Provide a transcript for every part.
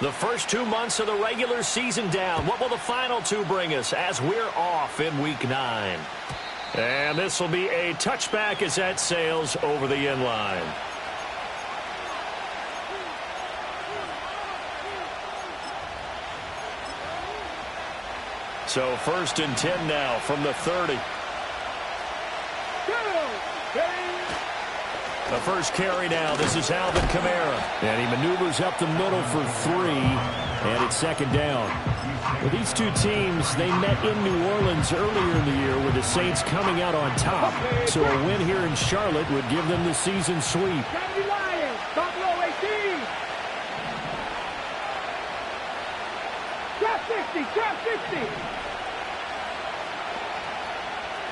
The first 2 months of the regular season down. What will the final two bring us as we're off in Week 9? And this will be a touchback as that sails over the end line. So 1st and 10 now from the 30. The first carry now. This is Alvin Kamara. And he maneuvers up the middle for 3. And it's 2nd down. Well, these two teams, they met in New Orleans earlier in the year with the Saints coming out on top. So a win here in Charlotte would give them the season sweep.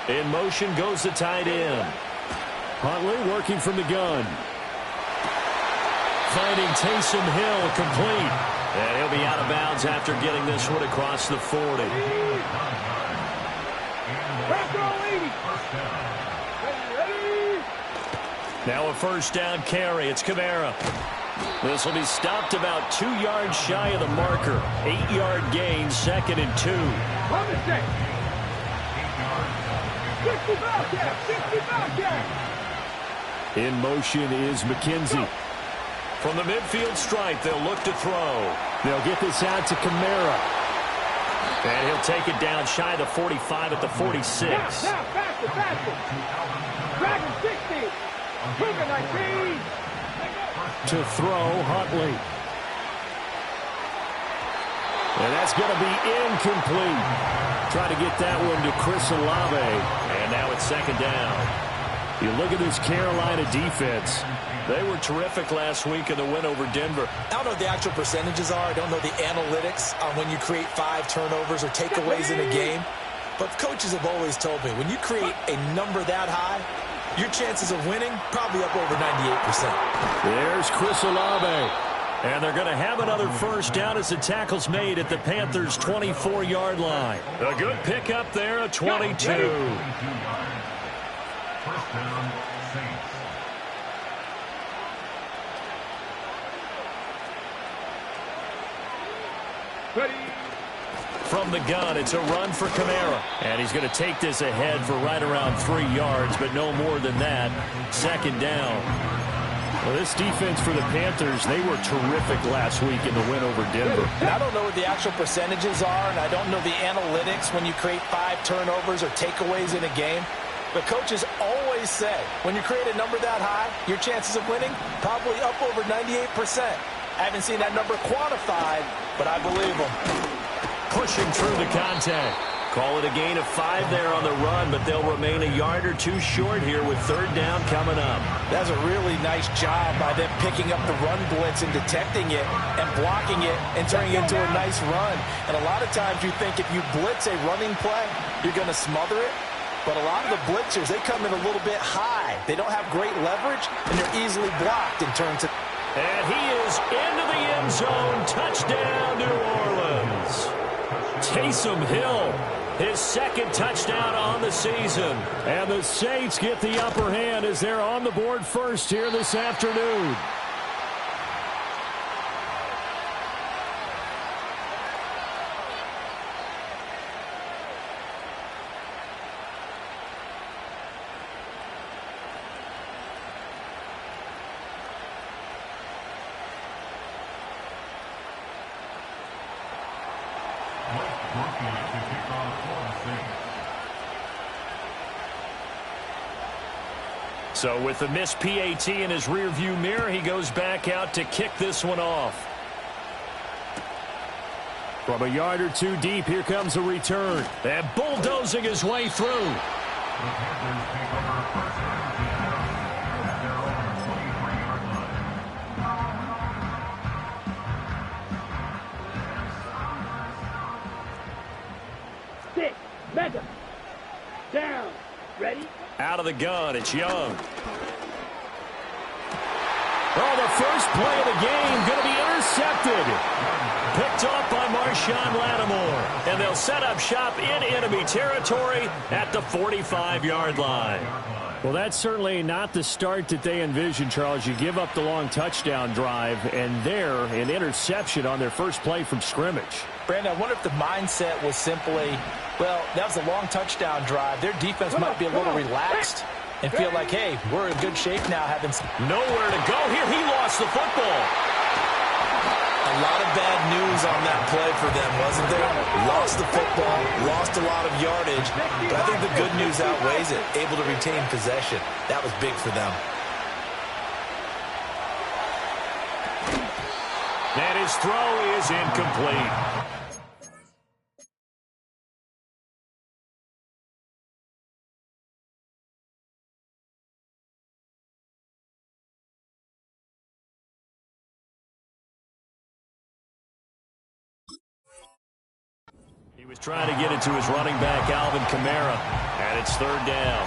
In motion goes the tight end. Huntley working from the gun. Finding Taysom Hill complete. And he'll be out of bounds after getting this one across the 40. Now a 1st down carry. It's Kamara. This will be stopped about 2 yards shy of the marker. 8-yard gain, 2nd and 2. In motion is McKenzie. From the midfield stripe, they'll look to throw. They'll get this out to Kamara. And he'll take it down shy of the 45 at the 46. Now, faster. Dragon 60. To throw, Huntley. And that's going to be incomplete. Try to get that one to Chris Olave. And now it's 2nd down. You look at this Carolina defense. They were terrific last week in the win over Denver. I don't know what the actual percentages are. I don't know the analytics on when you create 5 turnovers or takeaways in a game. But coaches have always told me, when you create a number that high, your chances of winning probably up over 98%. There's Chris Olave. And they're going to have another 1st down as the tackle's made at the Panthers' 24-yard line. A good pickup there, a 22. From the gun, it's a run for Kamara. And he's going to take this ahead for right around 3 yards, but no more than that. 2nd down. Well, this defense for the Panthers, they were terrific last week in the win over Denver. And I don't know what the actual percentages are, and I don't know the analytics when you create 5 turnovers or takeaways in a game. But coaches always say, when you create a number that high, your chances of winning probably up over 98%. I haven't seen that number quantified, but I believe them. Pushing through the contact. Call it a gain of 5 there on the run, but they'll remain a yard or 2 short here with 3rd down coming up. That's a really nice job by them picking up the run blitz and detecting it and blocking it and turning it into a nice run. And a lot of times you think if you blitz a running play, you're going to smother it. But a lot of the blitzers, they come in a little bit high. They don't have great leverage, and they're easily blocked in terms of... And he is into the end zone. Touchdown, New Orleans. Taysom Hill, his 2nd touchdown on the season. And the Saints get the upper hand as they're on the board first here this afternoon. So with the missed PAT in his rearview mirror, he goes back out to kick this one off. From a yard or 2 deep, here comes a return. And bulldozing his way through. Mega. Down. Ready? Out of the gun, it's Young. Oh, the first play of the game going to be intercepted. Picked off by Marshawn Lattimore. And they'll set up shop in enemy territory at the 45-yard line. Well, that's certainly not the start that they envisioned, Charles. You give up the long touchdown drive, and there, an interception on their first play from scrimmage. Brandon, I wonder if the mindset was simply, well, that was a long touchdown drive. Their defense might be a little relaxed and feel like, hey, we're in good shape now. Nowhere to go here. He lost the football. A lot of bad news on that play for them, wasn't there? Lost the football, lost a lot of yardage, but I think the good news outweighs it. Able to retain possession. That was big for them. And his throw is incomplete. He was trying to get it to his running back, Alvin Kamara, and it's third down.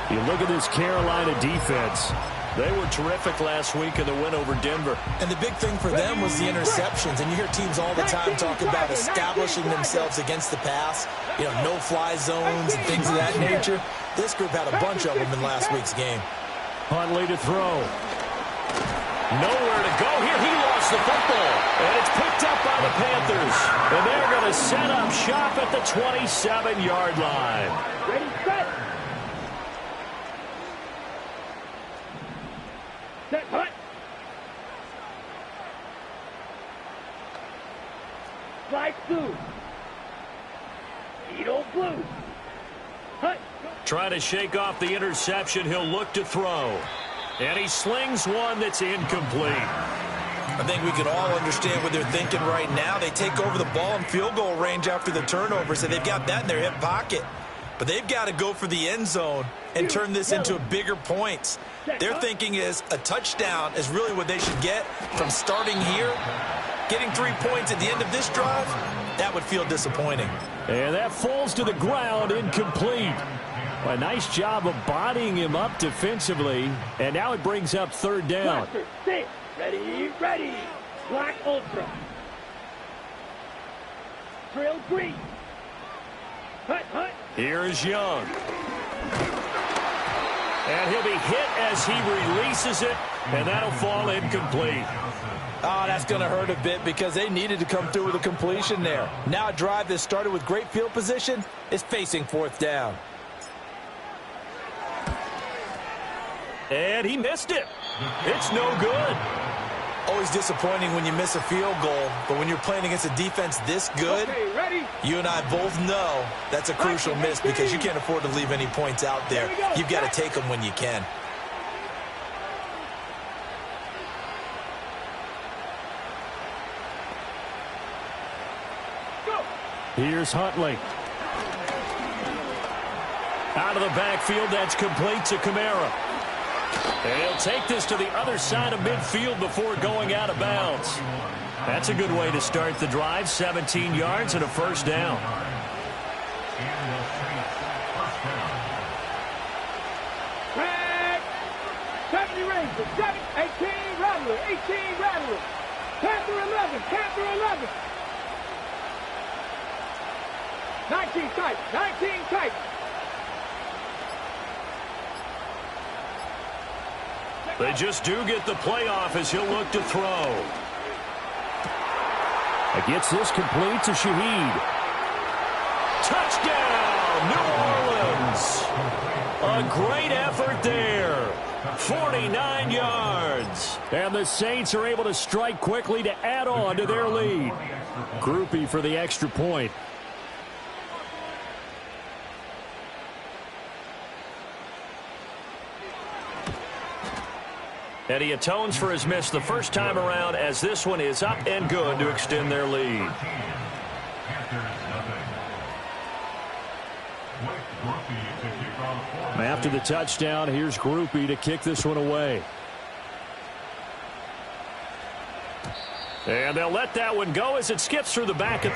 You look at this Carolina defense. They were terrific last week in the win over Denver. And the big thing for them was the interceptions. And you hear teams all the time talk about establishing themselves against the pass, you know, no-fly zones and things of that nature. This group had a bunch of them in last week's game. Huntley to throw. Nowhere to go here. He lost the football. And it's picked up by the Panthers. And they're going to set up shop at the 27-yard line. Ready, set. Set, hut. Slide through. Edo blue. Hut. Trying to shake off the interception. He'll look to throw. And he slings one that's incomplete. I think we can all understand what they're thinking right now. They take over the ball in field goal range after the turnover, so they've got that in their hip pocket. But they've got to go for the end zone and turn this into bigger points. Their thinking is a touchdown is really what they should get from starting here. Getting 3 points at the end of this drive, that would feel disappointing. And that falls to the ground, incomplete. A nice job of bodying him up defensively. And now it brings up third down. Blaster, sit. Ready, ready. Black Ultra. Drill green. Hut, hut. Here's Young. And he'll be hit as he releases it. And that'll fall incomplete. Oh, that's going to hurt a bit because they needed to come through with a completion there. Now a drive that started with great field position is facing fourth down. And he missed it. It's no good. Always disappointing when you miss a field goal, but when you're playing against a defense this good, Okay, ready. you and I both know that's a crucial miss because you can't afford to leave any points out there. You've got to take them when you can. Go. Here's Huntley. Out of the backfield, that's complete to Kamara. And he'll take this to the other side of midfield before going out of bounds. That's a good way to start the drive. 17 yards and a first down. Track. 70 Rangers. 18 Rattler. 18 Rattler. Panther 11. Panther 11. 19 tight. 19 tight. They just do get the playoff as he'll look to throw. Gets this complete to Shaheed. Touchdown, New Orleans. A great effort there. 49 yards. And the Saints are able to strike quickly to add on to their lead. Groupie for the extra point. And he atones for his miss the first time around as this one is up and good to extend their lead. After the touchdown, here's Groupie to kick this one away. And they'll let that one go as it skips through the back of...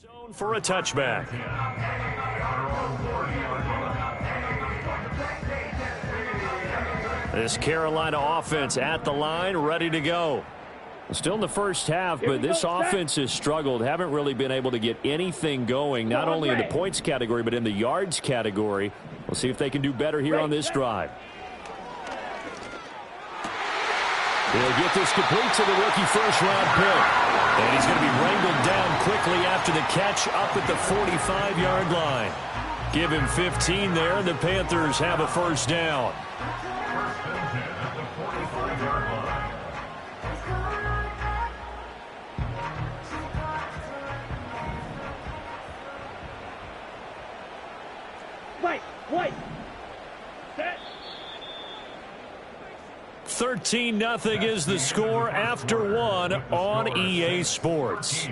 Zone for a touchback. This Carolina offense at the line, ready to go. Still in the first half, but this offense has struggled. Haven't really been able to get anything going, not only in the points category, but in the yards category. We'll see if they can do better here on this drive. He'll get this complete to the rookie first-round pick. And he's going to be wrangled down quickly after the catch up at the 45-yard line. Give him 15 there, and the Panthers have a first down. Wait. Set. 13-0 is the score after one on EA Sports.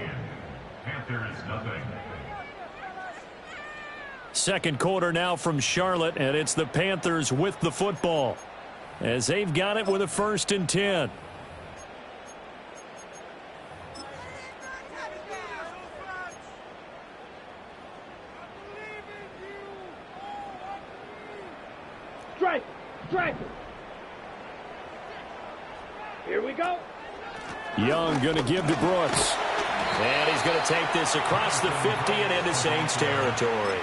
Panthers nothing. Second quarter now from Charlotte, and it's the Panthers with the football as they've got it with a 1st and 10. Strike. Here we go. Young going to give to Brooks. And he's going to take this across the 50 and into Saints territory.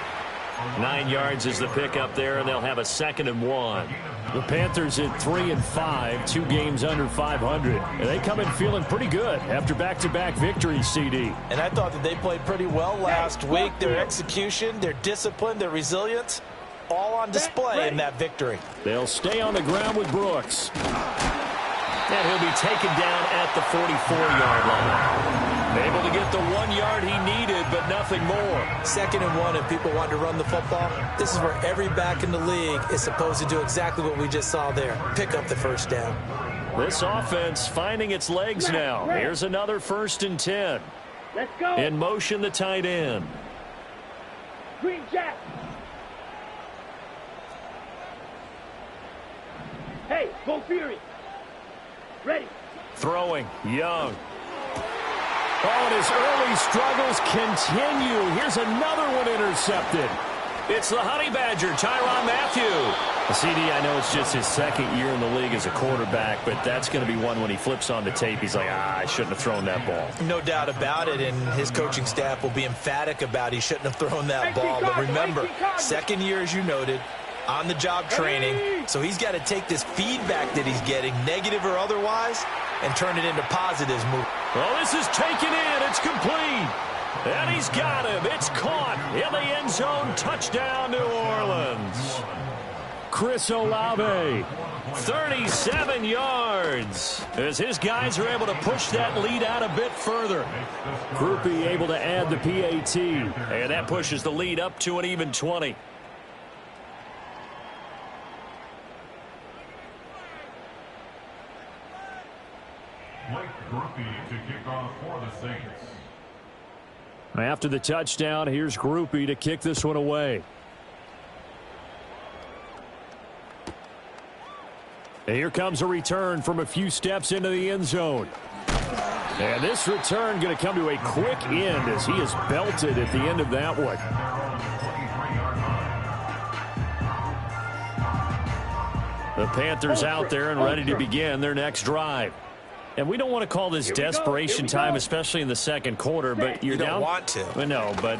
9 yards is the pickup there, and they'll have a 2nd and 1. The Panthers at 3-5, 2 games under 500. And they come in feeling pretty good after back-to-back victories, CD. And I thought that they played pretty well last week. Their execution, their discipline, their resilience, all on display in that victory. They'll stay on the ground with Brooks. And he'll be taken down at the 44-yard line. Able to get the 1 yard he needed, but nothing more. 2nd and 1, and people want to run the football. This is where every back in the league is supposed to do exactly what we just saw there. Pick up the first down. This offense finding its legs now. Here's another 1st and 10. Let's go. In motion, the tight end. Green Jack. Hey, go Fury. Ready. Throwing. Young. Oh, and his early struggles continue. Here's another one intercepted. It's the Honey Badger, Tyrann Mathieu. CD, I know it's just his 2nd year in the league as a quarterback, but that's going to be one when he flips on the tape. He's like, I shouldn't have thrown that ball. No doubt about it, and his coaching staff will be emphatic about he shouldn't have thrown that ball. But remember, 2nd year, as you noted, on-the-job training, so he's got to take this feedback that he's getting, negative or otherwise, and turn it into positives. Well, this is taken in. It's complete. And he's got him. It's caught in the end zone. Touchdown, New Orleans. Chris Olave, 37 yards. As his guys are able to push that lead out a bit further. Groupie able to add the PAT. And that pushes the lead up to an even 20. Groupie to kick off for the Saints. After the touchdown, here's Groupie to kick this one away. And here comes a return from a few steps into the end zone. And this return going to come to a quick end as he is belted at the end of that one. The Panthers out there and ready to begin their next drive. And we don't want to call this desperation time, especially in the 2nd quarter, but you're down. You don't want to. Well, no, but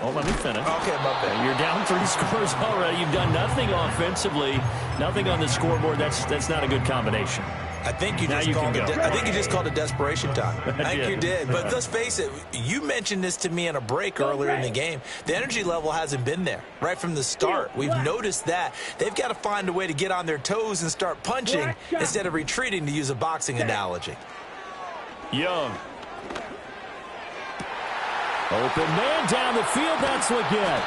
let me finish. Okay, my bad. You're down 3 scores already. You've done nothing offensively, nothing on the scoreboard. That's not a good combination. I think you just called it desperation time. I think you did. But let's face it, you mentioned this to me in a break earlier in the game. The energy level hasn't been there right from the start. We've noticed that. They've got to find a way to get on their toes and start punching instead of retreating, to use a boxing analogy. Young. Open man down the field. That's Leggett.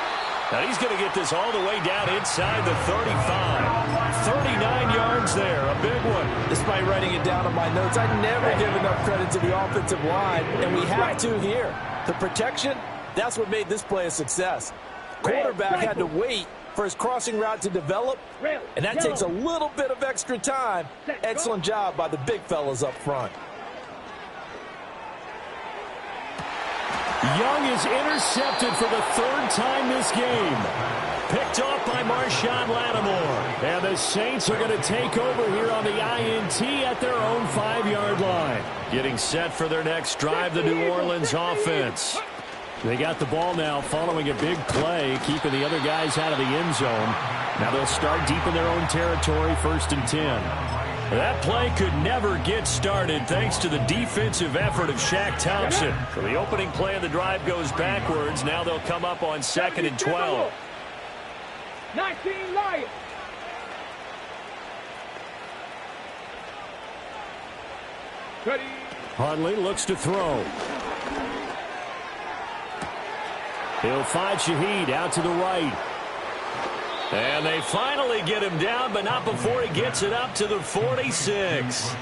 Now he's going to get this all the way down inside the 35. 39 yards there, a big one. Despite writing it down on my notes, I never give enough credit to the offensive line, and we have to here. The protection, that's what made this play a success. Quarterback had to wait for his crossing route to develop, and that takes a little bit of extra time. Excellent job by the big fellas up front. Young is intercepted for the third time this game. Picked off by Marshawn Lattimore. And the Saints are going to take over here on the INT at their own 5-yard line. Getting set for their next drive, the New Orleans offense. They got the ball now following a big play, keeping the other guys out of the end zone. Now they'll start deep in their own territory, 1st and 10. That play could never get started thanks to the defensive effort of Shaq Thompson. So the opening play of the drive goes backwards. Now they'll come up on 2nd and 12. 19 Lions. Ready. Huntley looks to throw. He'll find Shaheed out to the right. And they finally get him down, but not before he gets it up to the 46.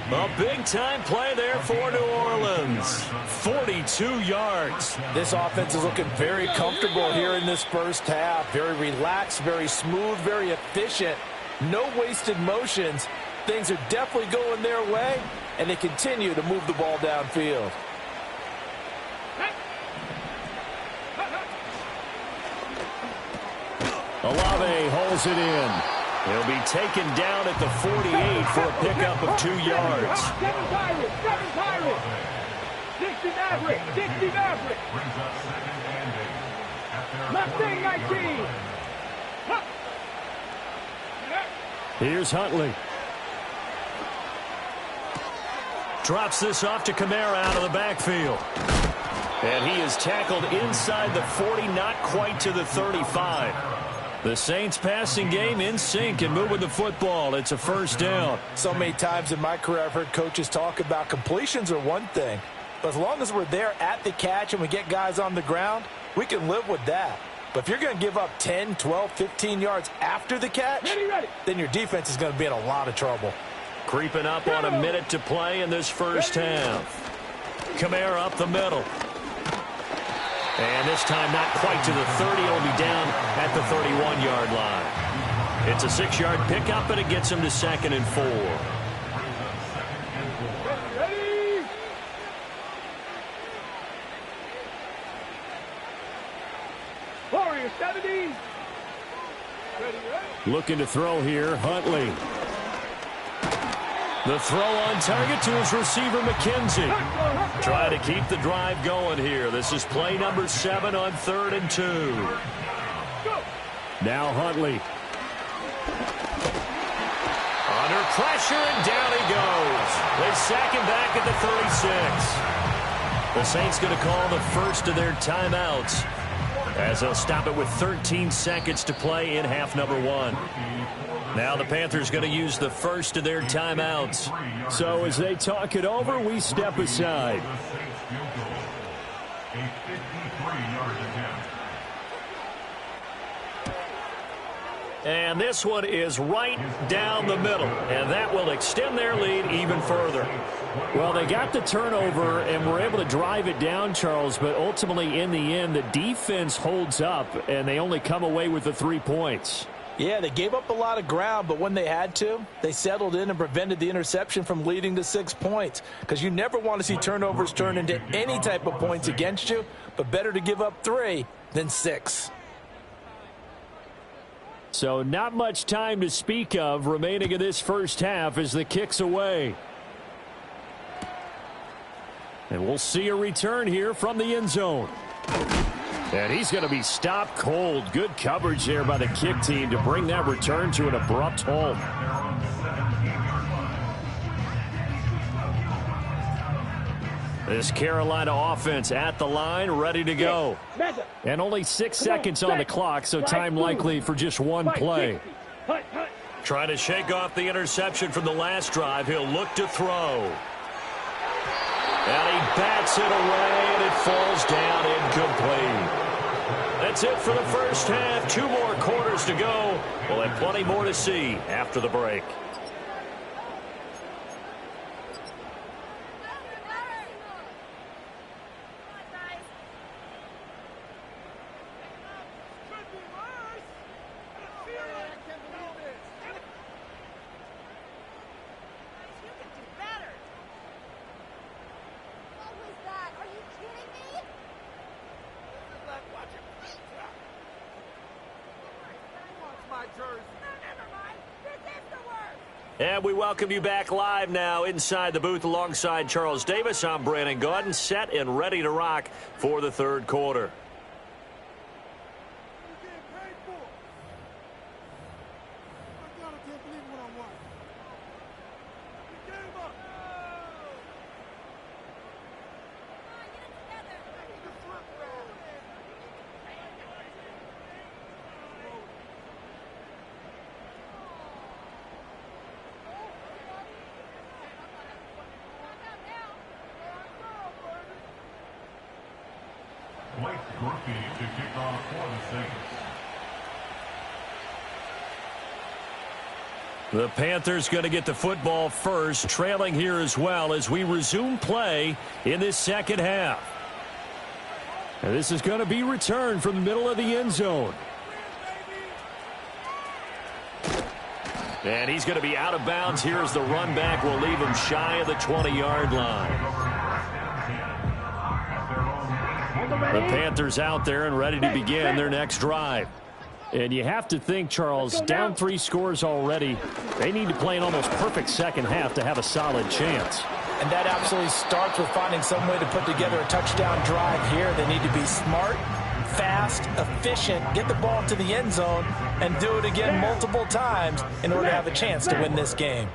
A big-time play there for New Orleans. 42 yards. This offense is looking very comfortable here in this first half. Very relaxed, very smooth, very efficient. No wasted motions. Things are definitely going their way, and they continue to move the ball downfield. Olave holds it in. He'll be taken down at the 48 for a pickup of 2 yards. 7 Pirates, 7 Pirates. 60 Maverick, 60 Maverick. Mustang 19. Here's Huntley. Drops this off to Kamara out of the backfield. And he is tackled inside the 40, not quite to the 35. The Saints passing game in sync and moving the football. It's a 1st down. So many times in my career I've heard coaches talk about completions are one thing. But as long as we're there at the catch and we get guys on the ground, we can live with that. But if you're going to give up 10, 12, 15 yards after the catch, then your defense is going to be in a lot of trouble. Creeping up on a minute to play in this first half. Kamara up the middle. And this time not quite to the 30. It'll be down at the 31-yard line. It's a 6-yard pickup, and it gets him to 2nd and 4. Ready. Warrior 70. Ready. Looking to throw here, Huntley. The throw on target to his receiver, McKenzie. Try to keep the drive going here. This is play number 7 on 3rd and 2. Now Huntley. Under pressure, and down he goes. They sack him back at the 36. The Saints going to call the first of their timeouts, as they'll stop it with 13 seconds to play in half number 1. Now the Panthers going to use the first of their timeouts. So as they talk it over, we step aside. And this one is right down the middle, and that will extend their lead even further. Well, they got the turnover and were able to drive it down, Charles, but ultimately in the end, the defense holds up, and they only come away with the 3 points. Yeah, they gave up a lot of ground, but when they had to, they settled in and prevented the interception from leading to 6 points. Because you never want to see turnovers turn into any type of points against you, but better to give up 3 than 6. So not much time to speak of remaining in this first half as the kick's away. And we'll see a return here from the end zone. And he's going to be stopped cold. Good coverage there by the kick team to bring that return to an abrupt halt. This Carolina offense at the line, ready to go. And only 6 seconds on the clock, so time likely for just one play. Trying to shake off the interception from the last drive. He'll look to throw. And he bats it away, and it falls down incomplete. That's it for the first half. 2 more quarters to go. We'll have plenty more to see after the break. And we welcome you back live now inside the booth alongside Charles Davis. I'm Brandon Gaudin, set and ready to rock for the third quarter. To kick off for the Saints. The Panthers going to get the football first, trailing here as well as we resume play in this second half. And this is going to be returned from the middle of the end zone. And he's going to be out of bounds. Here's the run back. We'll leave him shy of the 20-yard line. The Panthers out there and ready to begin their next drive. And you have to think, Charles, down 3 scores already. They need to play an almost perfect second half to have a solid chance. And that absolutely starts with finding some way to put together a touchdown drive here. They need to be smart, fast, efficient, get the ball to the end zone, and do it again multiple times in order to have a chance to win this game.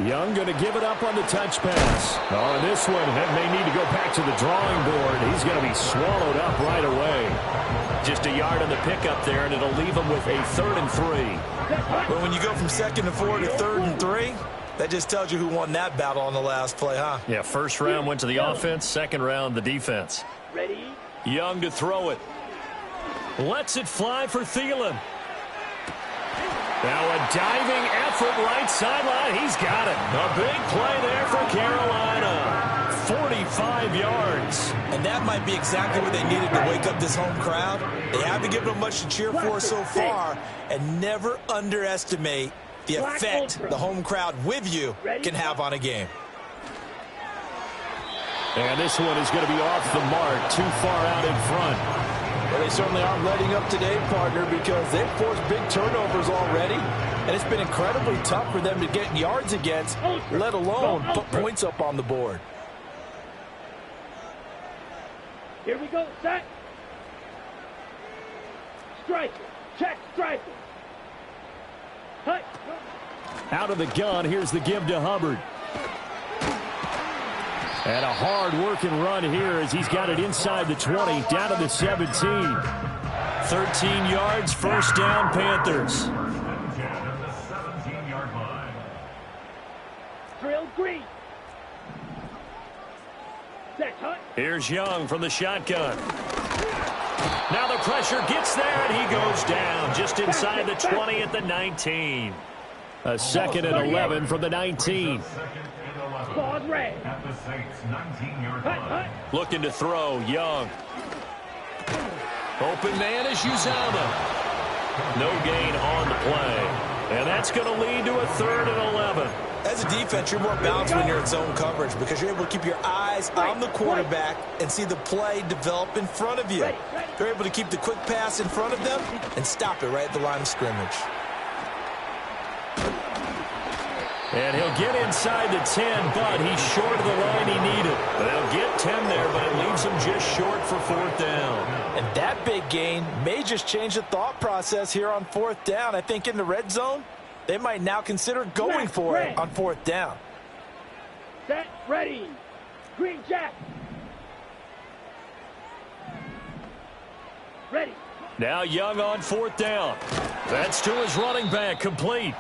Young going to give it up on the touch pass. Oh, and this one may need to go back to the drawing board. He's going to be swallowed up right away. Just a yard on the pickup there, and it'll leave him with a 3rd and 3. Well, when you go from 2nd and 4 to 3rd and 3, that just tells you who won that battle on the last play, huh? Yeah, first round went to the offense, second round the defense. Ready? Young to throw it. Lets it fly for Thielen. Now a diving effort right sideline. He's got it. A big play there for Carolina. 45 yards. And that might be exactly what they needed to wake up this home crowd. They haven't given them much to cheer for so far. And never underestimate the effect the home crowd with you can have on a game. And this one is going to be off the mark. Too far out in front. Well, they certainly aren't letting up today, partner, because they've forced big turnovers already. And it's been incredibly tough for them to get yards against, let alone put points up on the board. Here we go, set. Strike. Check, strike. Hut. Out of the gun, here's the give to Hubbard. And a hard-working run here as he's got it inside the 20, down to the 17. 13 yards, first down, Panthers. Drill green. Set, hut. Here's Young from the shotgun. Now the pressure gets there, and he goes down just inside the 20 at the 19. A 2nd and 11 from the 19. Ball's red. At the Saints' 19-yard line. Looking to throw, Young. Open man is Uzama. No gain on the play. And that's going to lead to a 3rd and 11. As a defense, you're more balanced when you're in zone coverage because you're able to keep your eyes on the quarterback and see the play develop in front of you. You're able to keep the quick pass in front of them and stop it right at the line of scrimmage. And he'll get inside the 10, but he's short of the line he needed. They'll get 10 there, but it leaves him just short for 4th down. And that big gain may just change the thought process here on 4th down. I think in the red zone, they might now consider going for it on 4th down. Set, ready. Green jack. Ready. Now Young on 4th down. That's to his running back, complete.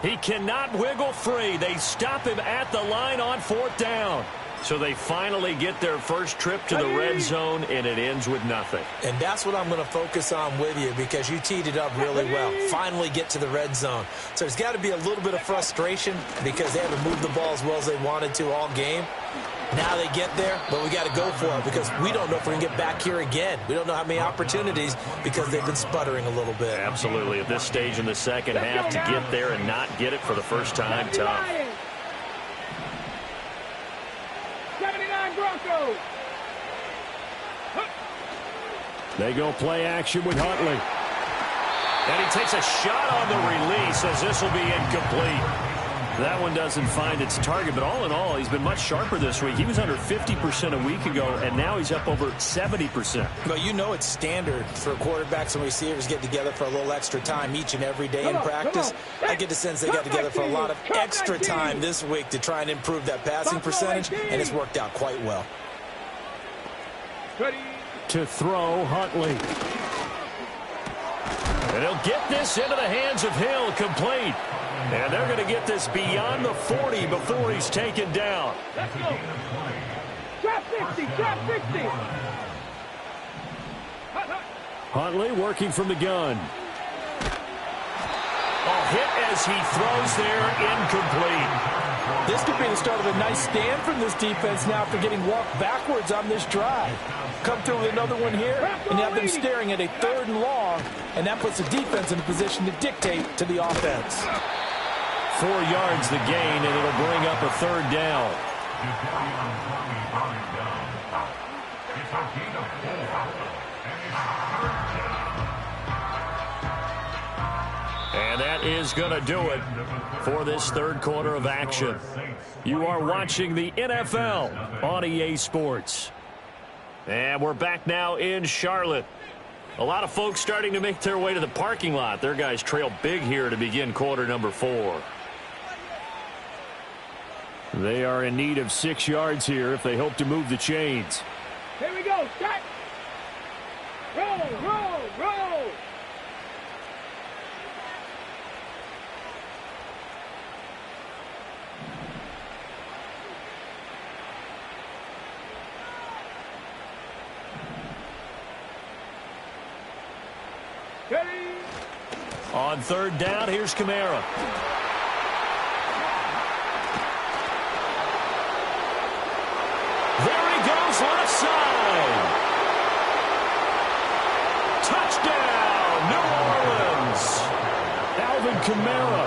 He cannot wiggle free. They stop him at the line on 4th down. So they finally get their first trip to the red zone, and it ends with nothing. And that's what I'm going to focus on with you because you teed it up really well. Finally get to the red zone. So there's got to be a little bit of frustration because they haven't moved the ball as well as they wanted to all game. Now they get there, but we got to go for it because we don't know if we're going to get back here again. We don't know how many opportunities because they've been sputtering a little bit. Absolutely. At this stage in the second half, to get there and not get it for the first time, tough. 79 Broncos. They go play action with Huntley. And he takes a shot on the release as this will be incomplete. That one doesn't find its target, but all in all, he's been much sharper this week. He was under 50% a week ago, and now he's up over 70%. Well, you know it's standard for quarterbacks and receivers get together for a little extra time each and every day in practice. I get the sense they got together for a lot of extra time this week to try and improve that passing percentage, and it's worked out quite well. To throw, Huntley. And he'll get this into the hands of Hill, complete. And they're going to get this beyond the 40 before he's taken down. Let's go. Drop 50, drop 50. Huntley working from the gun. A hit as he throws there, incomplete. This could be the start of a nice stand from this defense now after getting walked backwards on this drive. Come through with another one here, and you have them staring at a 3rd and long, and that puts the defense in a position to dictate to the offense. 4 yards the gain, and it'll bring up a 3rd down. And that is going to do it for this 3rd quarter of action. You are watching the NFL on EA Sports. And we're back now in Charlotte. A lot of folks starting to make their way to the parking lot. Their guys trail big here to begin quarter number 4. They are in need of 6 yards here if they hope to move the chains. Here we go. Start. Roll, roll, roll. On 3rd down, here's Kamara. There he goes, left side. Touchdown, New Orleans. Alvin Kamara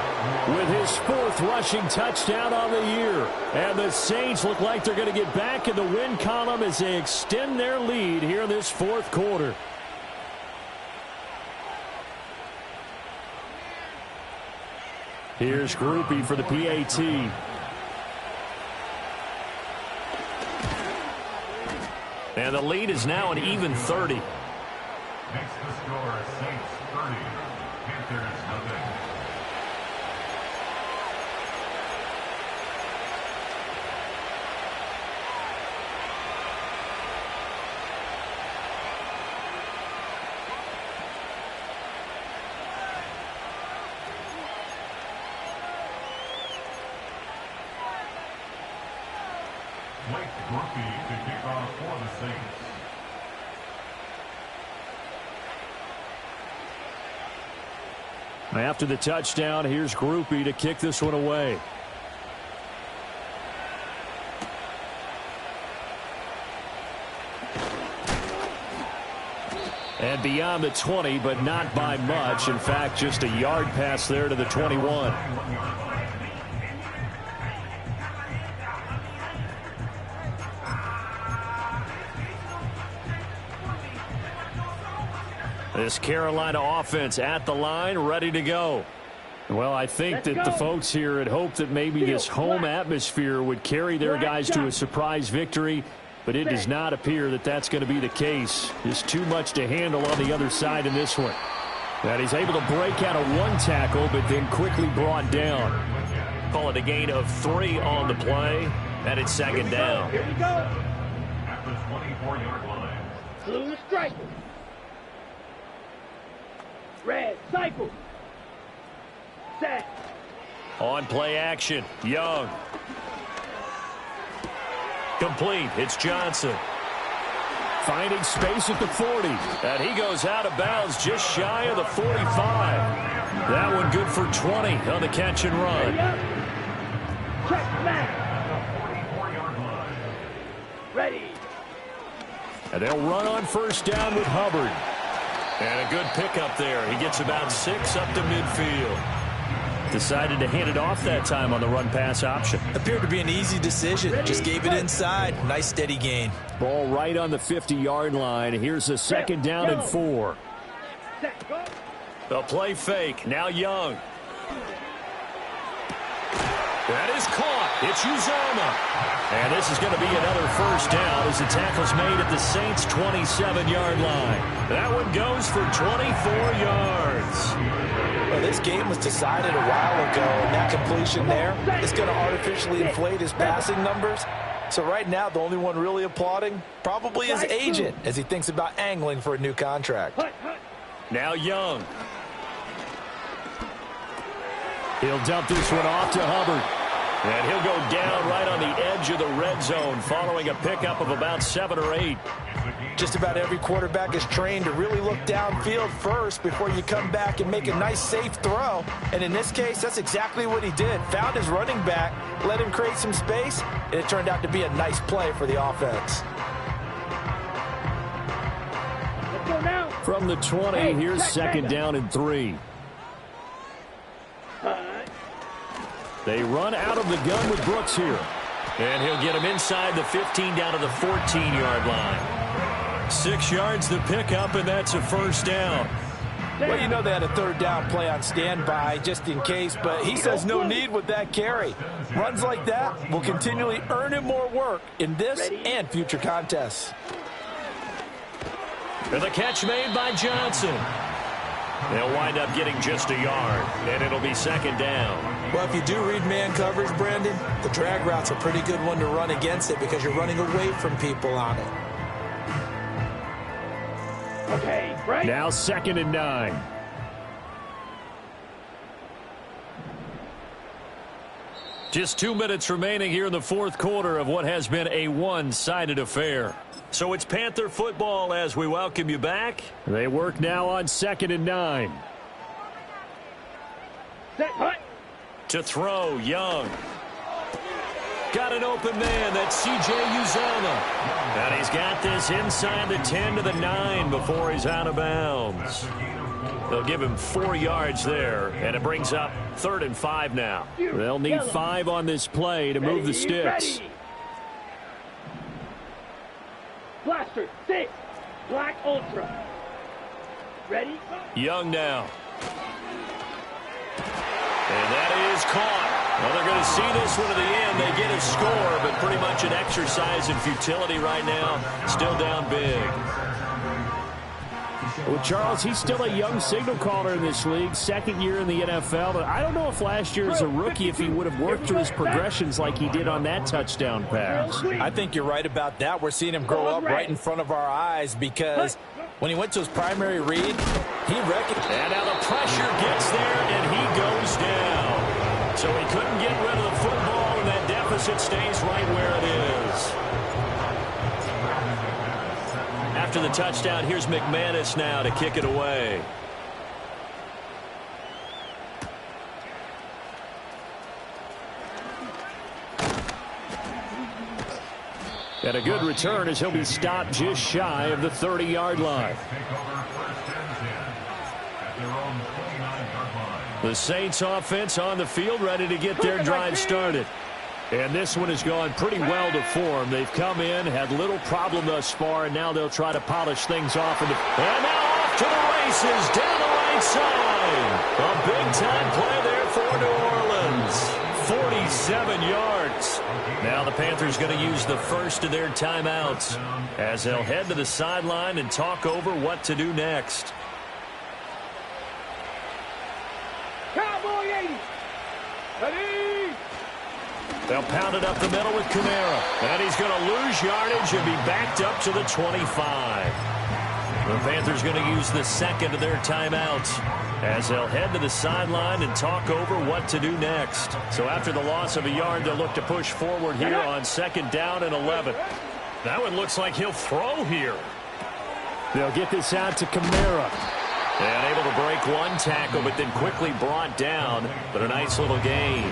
with his 4th rushing touchdown on the year. And the Saints look like they're going to get back in the win column as they extend their lead here in this 4th quarter. Here's Groupie for the PAT. And the lead is now an even 30. Makes the score Saints 30, Panthers nothing. Groupie to kick off for the Saints. After the touchdown, here's Groupie to kick this one away. And beyond the 20, but not by much. In fact, just a yard pass there to the 21. This Carolina offense at the line, ready to go. Well, I think that the folks here had hoped that maybe this home atmosphere would carry their guys to a surprise victory, but it does not appear that that's going to be the case. Just too much to handle on the other side in this one. And he's able to break out of 1 tackle, but then quickly brought down. Call it a gain of 3 on the play, and it's 2nd down. Here we go. At the 24-yard line. Blue striker. Red cycle. Set. On play action, Young. Complete, it's Johnson. Finding space at the 40. And he goes out of bounds just shy of the 45. That one good for 20 on the catch and run. Check back. At the 44-yard line. Ready. And they'll run on 1st down with Hubbard. And a good pickup there. He gets about 6 up to midfield. Decided to hand it off that time on the run-pass option. Appeared to be an easy decision. Just gave it inside. Nice steady gain. Ball right on the 50-yard line. Here's a second down and 4. The play fake. Now Young. That is caught. It's Uzomah. And this is going to be another first down as the tackle's made at the Saints' 27-yard line. That one goes for 24 yards. Well, this game was decided a while ago, and that completion there is going to artificially inflate his passing numbers. So right now, the only one really applauding probably his agent as he thinks about angling for a new contract. Now Young. He'll dump this one off to Hubbard. And he'll go down right on the edge of the red zone following a pickup of about 7 or 8. Just about every quarterback is trained to really look downfield first before you come back and make a nice, safe throw. And in this case, that's exactly what he did. Found his running back, let him create some space, and it turned out to be a nice play for the offense. Let's go now. From the 20, here's second down and 3. They run out of the gun with Brooks here. And he'll get him inside the 15 down to the 14-yard line. 6 yards the pickup, and that's a first down. Well, you know they had a third down play on standby just in case, but he says no need with that carry. Runs like that will continually earn him more work in this and future contests. And the catch made by Johnson. They'll wind up getting just a yard, and it'll be second down. Well, if you do read man coverage, Brandon, the drag route's a pretty good one to run against it because you're running away from people on it. Okay, right. Now second and 9. Just 2 minutes remaining here in the fourth quarter of what has been a one-sided affair. So it's Panther football as we welcome you back. They work now on second and 9. Set, hut. To throw, Young. Got an open man. That's C.J. Uzomah. And he's got this inside the 10 to the 9 before he's out of bounds. They'll give him 4 yards there, and it brings up 3rd and 5 now. They'll need 5 on this play to move the sticks. Ready. Blaster, 6, Black Ultra. Ready? Young now. And that is caught. Well, they're going to see this one to the end. They get a score, but pretty much an exercise in futility right now. Still down big. Well, Charles, he's still a young signal caller in this league, second year in the NFL. But I don't know if last year as a rookie, if he would have worked through his progressions like he did on that touchdown pass. I think you're right about that. We're seeing him grow up right in front of our eyes because when he went to his primary read, he recognized. And now the pressure gets there, and he goes down. So he couldn't get rid of the football, and that deficit stays right where it is. After the touchdown, here's McManus now to kick it away. And a good return as he'll be stopped just shy of the 30-yard line. The Saints offense on the field ready to get their drive started. And this one has gone pretty well to form. They've come in, had little problem thus far, and now they'll try to polish things off. And now off to the races down the right side. A big-time play there for New Orleans. 47 yards. Now the Panthers going to use the first of their timeouts as they'll head to the sideline and talk over what to do next. Cowboy 80. Ready? They'll pound it up the middle with Kamara. And he's going to lose yardage and be backed up to the 25. The Panthers going to use the second of their timeouts as they'll head to the sideline and talk over what to do next. So after the loss of a yard, they'll look to push forward here on second down and 11. That one looks like he'll throw here. They'll get this out to Kamara. And able to break one tackle, but then quickly brought down. But a nice little gain.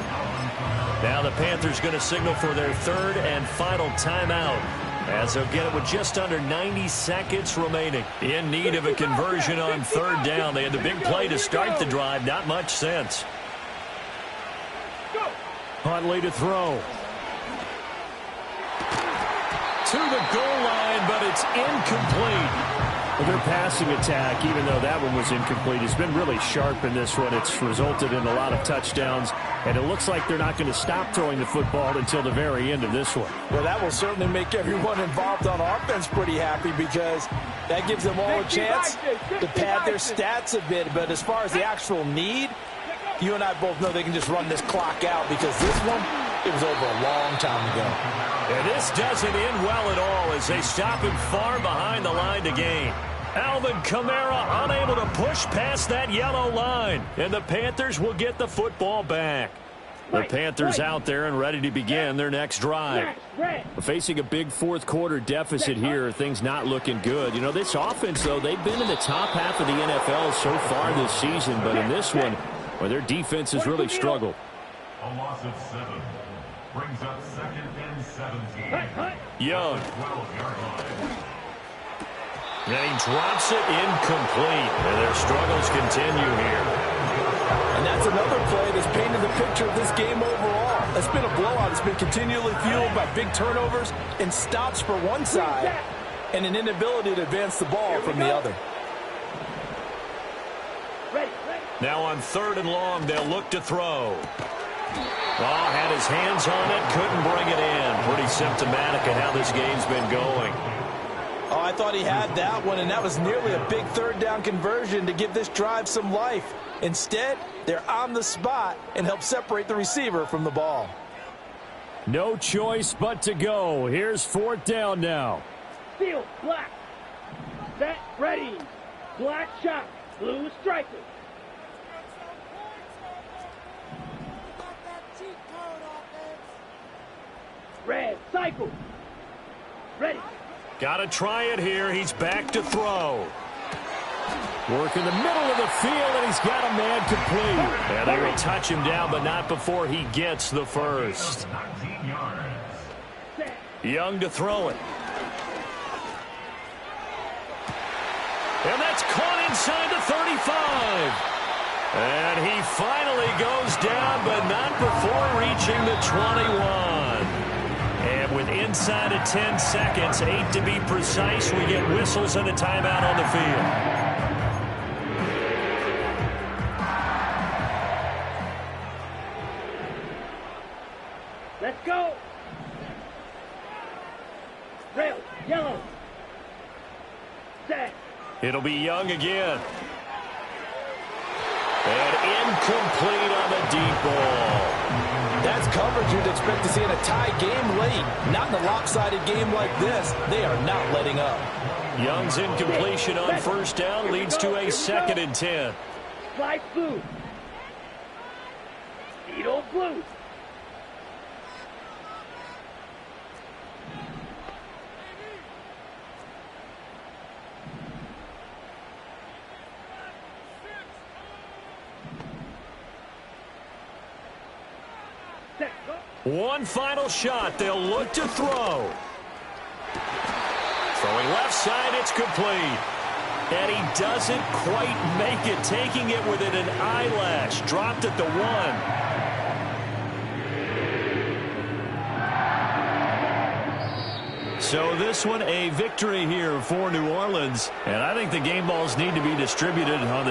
Now the Panthers going to signal for their third and final timeout as they'll get it with just under 90 seconds remaining. In need of a conversion on third down. They had the big play to start the drive. Not much sense. Huntley to throw. To the goal line, but it's incomplete. Their passing attack, even though that one was incomplete, has been really sharp in this one. It's resulted in a lot of touchdowns, and it looks like they're not going to stop throwing the football until the very end of this one. Well, that will certainly make everyone involved on offense pretty happy because that gives them all a chance to pad their stats a bit. But as far as the actual need, you and I both know they can just run this clock out because this one, it was over a long time ago. And this doesn't end well at all as they stop him far behind the line to gain. Alvin Kamara unable to push past that yellow line. And the Panthers will get the football back. The Panthers out there and ready to begin their next drive. We're facing a big fourth quarter deficit here. Things not looking good. You know, this offense, though, they've been in the top half of the NFL so far this season. But in this one, well, their defense has really struggled. A loss of 7 brings up 2nd and 17. Young. 12-yard line. And he drops it incomplete. And their struggles continue here. And that's another play that's painted the picture of this game overall. It's been a blowout. It's been continually fueled by big turnovers and stops for one side and an inability to advance the ball from the other. Now on 3rd and long, they'll look to throw. Oh, had his hands on it, couldn't bring it in. Pretty symptomatic of how this game's been going. Oh, I thought he had that one, and that was nearly a big 3rd down conversion to give this drive some life. Instead, they're on the spot and help separate the receiver from the ball. No choice but to go. Here's 4th down now. Field, black. Set, ready. Black shot. Blue striker. Red, cycle. Ready. Got to try it here. He's back to throw. Work in the middle of the field, and he's got a man complete. And they will touch him down, but not before he gets the first. 19 yards. Young to throw it. And that's caught inside the 35. And he finally goes down, but not before reaching the 21. And with inside of 10 seconds, 8 to be precise, we get whistles and a timeout on the field. Let's go. Rail, yellow. Set. It'll be Young again. And incomplete on the deep ball. That's coverage you'd expect to see in a tie game late. Not in a lopsided game like this. They are not letting up. Young's incompletion on 1st down leads to a 2nd and 10. Slide blue. Needle blue. One final shot. They'll look to throw. Throwing left side, it's complete. And he doesn't quite make it, taking it within an eyelash. Dropped at the 1. So this one, a victory here for New Orleans. And I think the game balls need to be distributed on the